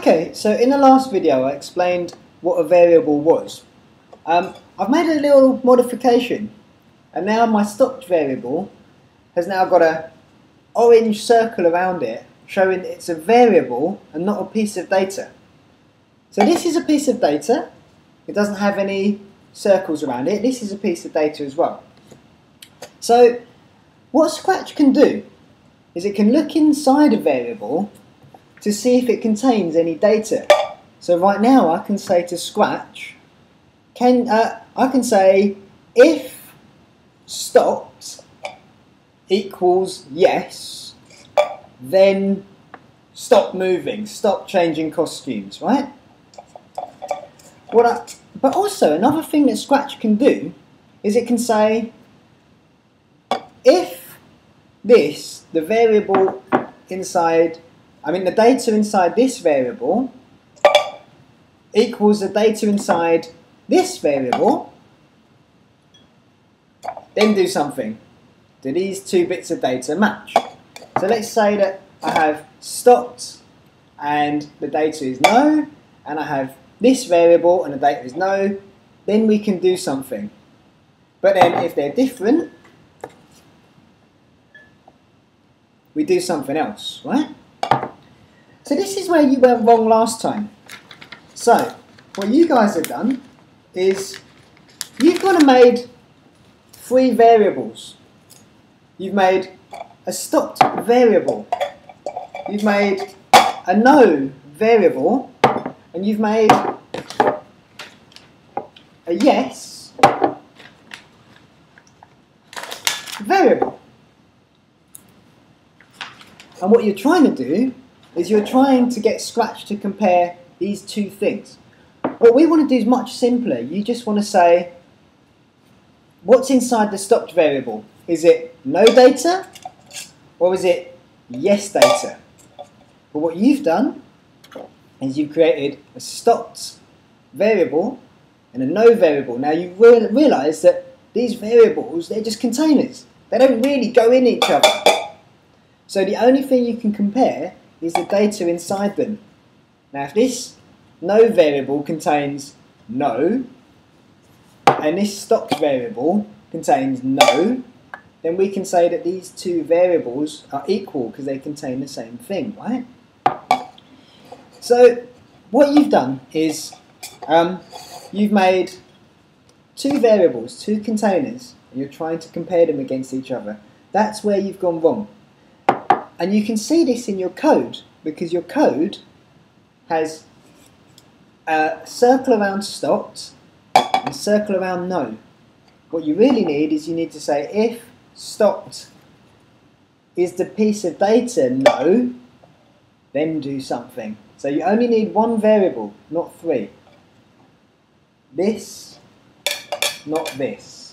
Okay, so in the last video I explained what a variable was. I've made a little modification, and now my stopped variable has now got an orange circle around it showing it's a variable and not a piece of data. So this is a piece of data, it doesn't have any circles around it. This is a piece of data as well. So what Scratch can do is it can look inside a variable to see if it contains any data. So right now I can say to Scratch, I can say if stopped equals yes, then stop moving, stop changing costumes, right? But also another thing that Scratch can do is it can say if the variable inside, the data inside this variable equals the data inside this variable, then do something. Do these two bits of data match? So let's say that I have stopped and the data is no, and I have this variable and the data is no, then we can do something. But then if they're different, we do something else, right? So this is where you went wrong last time. So what you guys have done is you've gone and made three variables. You've made a stopped variable, you've made a no variable, and you've made a yes variable. And what you're trying to do is you're trying to get Scratch to compare these two things. What we want to do is much simpler. You just want to say, what's inside the stopped variable? Is it no data or is it yes data? But what you've done is you've created a stopped variable and a no variable. Now you realise that these variables, they're just containers. They don't really go in each other. So the only thing you can compare is the data inside them. Now if this no variable contains no, and this stopped variable contains no, then we can say that these two variables are equal because they contain the same thing, right? So what you've done is you've made two variables, two containers, and you're trying to compare them against each other. That's where you've gone wrong. And you can see this in your code, because your code has a circle around stopped and a circle around no. What you really need is you need to say if stopped is the piece of data no, then do something. So you only need one variable, not three. This, not this.